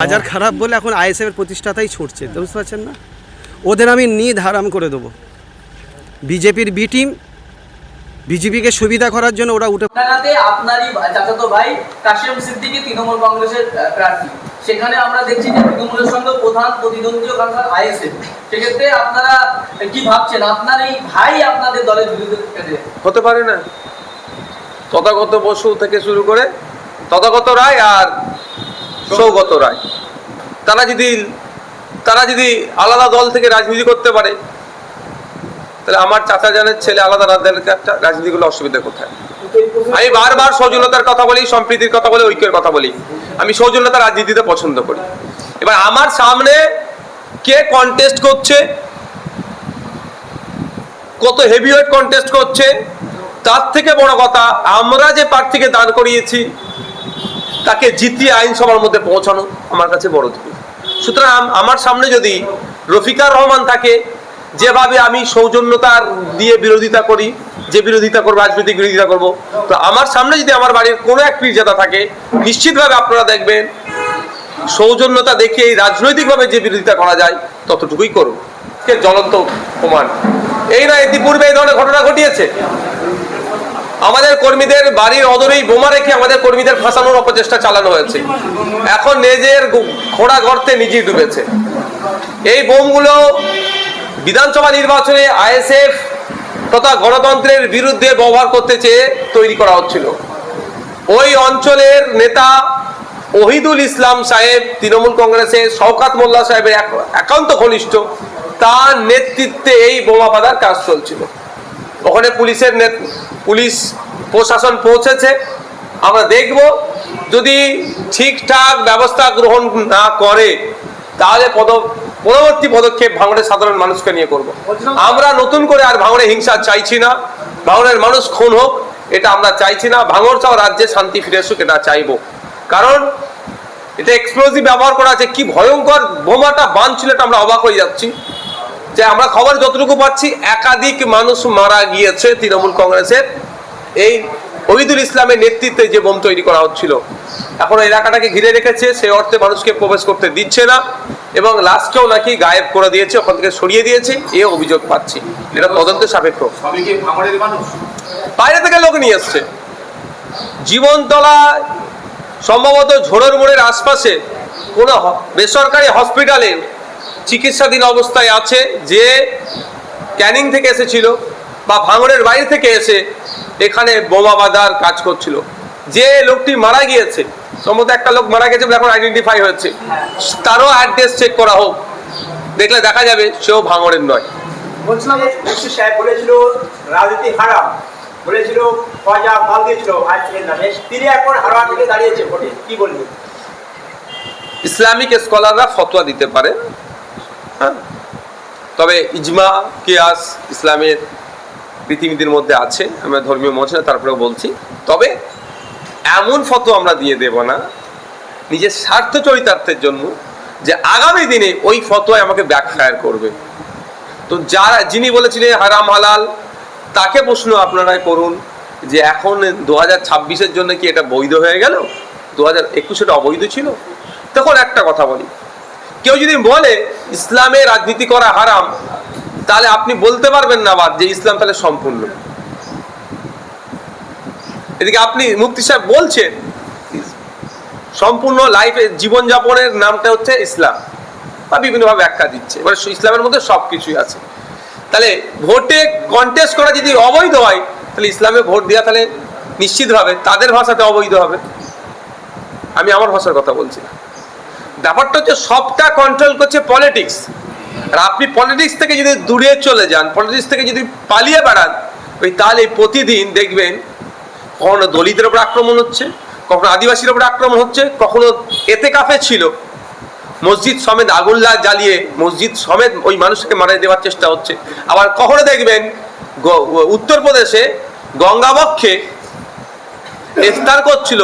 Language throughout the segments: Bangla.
বাজার খারাপ বলে এখন আইএসএফের প্রতিষ্ঠাতাই ছুটছে, বুঝতে পারছেন না? ওদের আমি হারাম করে দেবো। বিজেপির বি টিম বিজেপিকে সুবিধা করার জন্য ওরা উঠে। আপনারই চাচাতো ভাই কাশেম সিদ্দিকী তৃণমূল কংগ্রেসের প্রার্থী, সেখানে আমরা দেখছি যে তৃণমূলের সঙ্গে প্রধান প্রতিদ্বন্দ্বী কারণ আইএসএফ। সেক্ষেত্রে আপনারা কি ভাবছেন, আপনার এই ভাই আপনাদের দলের বিরুদ্ধে হতে পারে না? তথাগত বসু থেকে শুরু করে তথাগত রায় আর সৌগত রায়, তারা যদি আলাদা দল থেকে রাজনীতি করতে পারে, তাহলে আমার চাচা জানের ছেলে আলাদা রাজনীতি করলে অসুবিধা কোথায়? আমি বারবার সৌজন্যতার কথা বলি, সম্প্রীতির কথা বলি, ঐক্যের কথা বলি। আমি সৌজন্যতার রাজনীতিতে পছন্দ করি। এবার আমার সামনে কে কন্টেস্ট করছে, কত হেভিওয়েট কন্টেস্ট করছে, তার থেকে বড় কথা আমরা যে প্রার্থীকে দাঁড় করিয়েছি তাকে জিতিয়ে আইনসভার মধ্যে পৌঁছানো আমার কাছে বড় দিক। সুতরাং আমার সামনে যদি রফিকার রহমান থাকে, যেভাবে আমি সৌজন্যতার দিয়ে বিরোধিতা করি, যে বিরোধিতা করবো, রাজনৈতিক বিরোধিতা করব, তো আমার সামনে যদি আমার বাড়ির কোনো এক পীরজাদা থাকে, নিশ্চিতভাবে আপনারা দেখবেন সৌজন্যতা দেখিয়ে রাজনৈতিকভাবে যে বিরোধিতা করা যায় ততটুকুই করব। জ্বলন্ত প্রমাণ এই না, ইতিপূর্বে এই ধরনের ঘটনা ঘটিয়েছে। আমাদের কর্মীদের বাড়ির অদূরেই বোমা রেখে আমাদের কর্মীদের ফাঁসানোর অপচেষ্টা চালানো হয়েছে। এখন নিজের ঘোড়া গর্তে নিজেই ডুবেছে। এই বোমগুলো বিধানসভা নির্বাচনে আইএসএফ তথা গণতন্ত্রের বিরুদ্ধে ব্যবহার করতে চেয়ে তৈরি করা হচ্ছিল। ওই অঞ্চলের নেতা ওহিদুল ইসলাম সাহেব, তৃণমূল কংগ্রেসের শওকাত মোল্লা সাহেবের একান্ত ঘনিষ্ঠ, তার নেতৃত্বে এই বোমা বাঁধার কাজ চলছিল। ওখানে পুলিশ প্রশাসন পৌঁছেছে। আমরা দেখব যদি ঠিকঠাক ব্যবস্থা গ্রহণ না করে তাহলে পরবর্তী পদক্ষেপ ভাঙড়ের সাধারণ মানুষকে নিয়ে করব। আমরা নতুন করে আর ভাঙড়ে হিংসা চাইছি না, ভাঙড়ের মানুষ খুন হোক এটা আমরা চাইছি না, ভাঙড় সহ রাজ্যে শান্তি ফিরে আসুক এটা চাইবো। কারণ এটা এক্সপ্লোজিভ ব্যবহার করা আছে, কি ভয়ঙ্কর বোমাটা বাঁধছিল এটা আমরা অবাক হয়ে যাচ্ছি। যে আমরা খবর যতটুকু পাচ্ছি একাধিক মানুষ মারা গিয়েছে তৃণমূল কংগ্রেসের এই ওহিদুল ইসলামের নেতৃত্বে যে বোম তৈরি করা হচ্ছিল। এখন এলাকাটাকে ঘিরে রেখেছে, সেই অর্থে মানুষকে প্রবেশ করতে দিচ্ছে না এবং লাস্টেও নাকি গায়েব করে দিয়েছে, ওখান থেকে সরিয়ে দিয়েছে, এ অভিযোগ পাচ্ছি। এটা তদন্তের সাপেক্ষ। বাইরে থেকে লোক নিয়ে এসছে। জীবনতলা সম্ভবত ঝোড়ের মোড়ের আশপাশে কোনো বেসরকারি হসপিটালে চিকিৎসাধীন অবস্থায় আছে, যে ক্যানিং থেকে এসেছিল বা ভাঙড়ের বাইরে থেকে এসে এখানে বোমা বাঁধার কাজ করছিল। যে লোকটি মারা গিয়েছে, সম্ভবত একটা লোক মারা গেছে বলে এখন আইডেন্টিফাই হয়েছে, তারও অ্যাড্রেস চেক করা হোক, দেখলে দেখা যাবে সেও ভাঙড়ের নয়। বলছিলাম সাহেব বলেছিল রাজনীতি হারাম, বলেছিল পয়সা মাল দিয়েছিল আইসিএর নামে, তিনি এখন হারাম থেকে দাঁড়িয়েছে ভোটে, কি বলবেন? ইসলামিক স্কলাররা ফতোয়া দিতে পারে, হ্যাঁ, তবে ইজমা কিয়াস ইসলামের রীতিনীতির মধ্যে আছে, আমরা ধর্মীয় মত না, তারপরেও বলছি। তবে এমন ফতোয়া আমরা দিয়ে দেব না নিজের স্বার্থ চরিতার্থের জন্য যে আগামী দিনে ওই ফতোয়ায় আমাকে ব্যাকফায়ার করবে। তো যিনি বলেছিলেন হারাম হালাল, তাকে প্রশ্ন আপনারাই করুন যে এখন 2026-এর জন্য কি এটা বৈধ হয়ে গেল? 2021 এটা অবৈধ ছিল। তখন একটা কথা বলি, কেউ যদি বলে ইসলামে রাজনীতি করা হারাম, তাহলে আপনি বলতে পারবেন না যে ইসলাম তাহলে সম্পূর্ণ। এদিকে আপনি মুফতি সাহেব বলছেন সম্পূর্ণ লাইফে জীবনযাপনের নামটা হচ্ছে ইসলাম, বা বিভিন্নভাবে ব্যাখ্যা দিচ্ছে। এবার ইসলামের মধ্যে সব কিছুই আছে। তাহলে ভোটে কন্টেস্ট করা যদি অবৈধ হয়, তাহলে ইসলামে ভোট দেওয়া তাহলে নিশ্চিতভাবে তাদের ভাষাতে অবৈধ হবে। আমি আমার ভাষার কথা বলছি না। ব্যাপারটা হচ্ছে সবটা কন্ট্রোল করছে পলিটিক্স। আর আপনি পলিটিক্স থেকে যদি দূরে চলে যান, পলিটিক্স থেকে যদি পালিয়ে বেড়ান, তাহলে প্রতিদিন দেখবেন কখনো দলিতের উপর আক্রমণ হচ্ছে, কখনো আদিবাসীর উপর আক্রমণ হচ্ছে, কখনো এতেকাফে ছিল মসজিদ সমেত আগুন জ্বালিয়ে মসজিদ সমেত ওই মানুষকে মারিয়ে দেওয়ার চেষ্টা হচ্ছে। আবার কখনো দেখবেন উত্তরপ্রদেশে গঙ্গাবক্ষে ইফতার করছিল,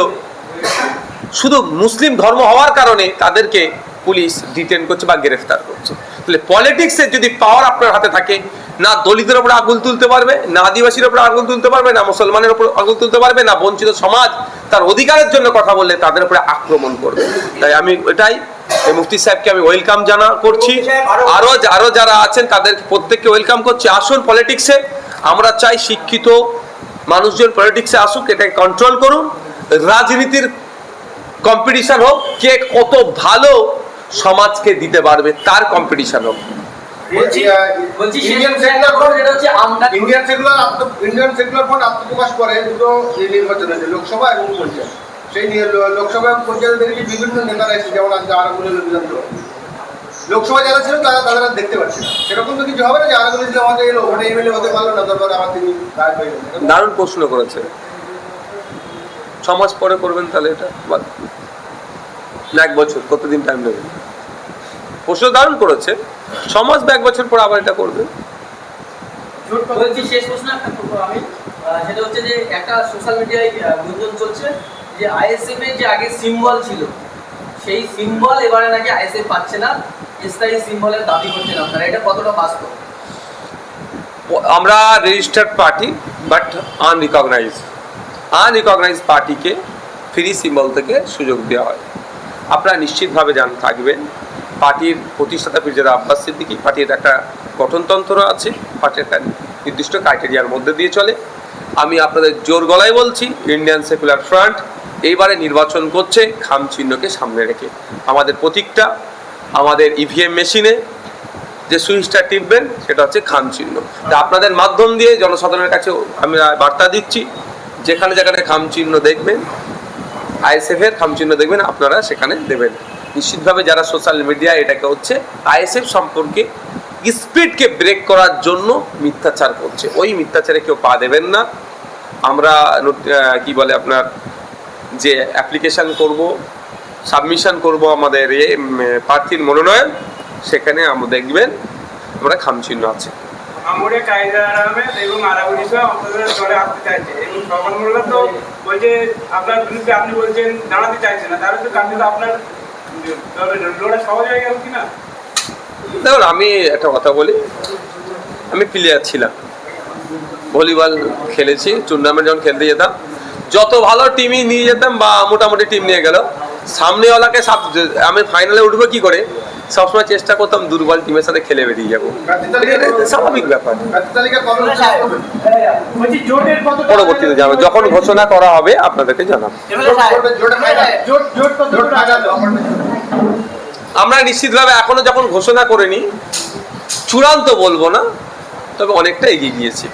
শুধু মুসলিম ধর্ম হওয়ার কারণে তাদেরকে পুলিশ ডিটেন করছে বা গ্রেফতার করছে। তাহলে পলিটিক্সের যদি পাওয়ার আপনার হাতে থাকে, না দলিতের উপর আগুন তুলতে পারবে, না আদিবাসীর উপর আগুন তুলতে পারবে, না মুসলমানের উপর আগুন তুলতে পারবে, না বঞ্চিত সমাজ তার অধিকারের জন্য কথা বললে তাদের উপরে আক্রমণ করবে। তাই আমি এটাই এই মুফতি সাহেবকে আমি ওয়েলকাম করছি, আরো যারা আছেন তাদের প্রত্যেককে ওয়েলকাম করছি। আসুন পলিটিক্সে, আমরা চাই শিক্ষিত মানুষজন পলিটিক্সে আসুক, এটাকে কন্ট্রোল করুন। রাজনীতির কম্পিটিশন হোক, কে কত ভালো সমাজকে দিতে পারবে তার কম্পিটিশন হোক। বলছি ইন্ডিয়ান সেকুলার ফ্রন্ট আত্মপ্রকাশ করে দুটো নির্বাচন হয়েছে, লোকসভা এবং পঞ্চায়েত। সেই লোকসভা এবং পঞ্চায়েতে দেখেছি বিভিন্ন নেতারা এসেছে, যেমন আজকে আরাগুলের লোকসভা যারা ছিল তারা দেখতে পাচ্ছি না। সেরকম তো কিছু হবে না যে আরাগুল ইসলাম আমাদের এলো, ওটা এমএলএ হতে পারলো না, তারপরে আবার তিনি গায়েব হয়ে গেলেন। দারুণ প্রশ্ন করেছে। 6 মাস পরে করবেন তাহলে এটা, না 1 বছর, কতদিন টাইম নেবে? প্রশ্ন দারুণ করেছে। 6 মাস বা 1 বছর পর আবার এটা করবে। বলছি শেষ প্রশ্ন একটা করবো আমি, সেটা হচ্ছে যে একটা সোশ্যাল মিডিয়ায় গুঞ্জন চলছে যে আইএসএফ এর যে আগে সিম্বল ছিল সেই সিম্বল এবারে নাকি আইএসএফ পাচ্ছে না, স্থায়ী সিম্বলের দাবি করছেন আপনারা, এটা কতটা বাস্তব? আমরা রেজিস্টার্ড পার্টি বাট আনরিকগনাইজ পার্টিকে ফ্রি সিম্বল থেকে সুযোগ দেওয়া হয়। আপনারা নিশ্চিতভাবে থাকবেন পার্টির প্রতিষ্ঠাতা ফিরজাদা আব্বাস সিদ্দিকী, পার্টির একটা গঠনতন্ত্র আছে, পার্টির একটা নির্দিষ্ট ক্রাইটেরিয়ার মধ্যে দিয়ে চলে। আমি আপনাদের জোর গলায় বলছি, ইন্ডিয়ান সেকুলার ফ্রন্ট এইবারে নির্বাচন করছে খাম চিহ্নকে সামনে রেখে। আমাদের প্রতীকটা আমাদের ইভিএম মেশিনে যে সুইচটা টিপবেন সেটা হচ্ছে খাম চিহ্ন। তা আপনাদের মাধ্যম দিয়ে জনসাধারণের কাছে আমি বার্তা দিচ্ছি, যেখানে যেখানে খাম চিহ্ন দেখবেন, আইএসএফ এর খাম চিহ্ন দেখবেন, আপনারা সেখানে দেবেন। নিশ্চিতভাবে যারা সোশ্যাল মিডিয়ায় এটাকে হচ্ছে আইএসএফ সম্পর্কে স্পিডকে ব্রেক করার জন্য মিথ্যাচার করছে, ওই মিথ্যাচারে কেউ পা দেবেন না। আমরা কি বলে আপনার যে অ্যাপ্লিকেশন করব, সাবমিশন করব আমাদের প্রার্থীর মনোনয়ন, সেখানে আমরা দেখবেন আমরা খাম চিহ্ন আছে। আমরা কায়দার আহমেদ এবং আরাবুল ইসলাম আপনাদের দলে আসতে চাইছে এবং সকাল মোল্লা তো বলছে আপনার বিরুদ্ধে, আপনি বলছেন দাঁড়াতে চাইছে না, তাহলে তো কারণ আপনার লড়াই সহজ হয়ে গেল কিনা? দেখুন, আমি একটা কথা বলি, আমি প্লেয়ার ছিলাম, ভলিবল খেলেছি, টুর্নামেন্ট যখন খেলতে যেতাম, যত ভালো টিমই নিয়ে যেতাম বা মোটামুটি টিম নিয়ে গেল, সামনেওয়ালাকে আমি ফাইনালে উঠবো কি করে সবসময় চেষ্টা করতাম দুর্বল টিমের সাথে খেলে বেরিয়ে যাবো, স্বাভাবিক ব্যাপার। পরবর্তীতে যাবো, যখন ঘোষণা করা হবে আপনাদেরকে জানাবো। আমরা নিশ্চিতভাবে এখনো যখন ঘোষণা করিনি, চূড়ান্ত বলবো না, তবে অনেকটা এগিয়ে গিয়েছি।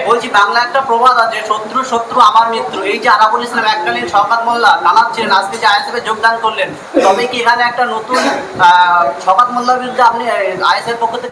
বলছি, বাংলা একটা প্রবাদ আছে, শত্রু শত্রু আমার মিত্র। এই যে আরাবুল ইসলাম এককালীন শওকত মোল্লা জানাচ্ছেন আজকে যে আইএসএফে যোগদান করলেন, তবে কি এখানে একটা নতুন শওকত মোল্লার বিরুদ্ধে আপনি আইএসএফ পক্ষ থেকে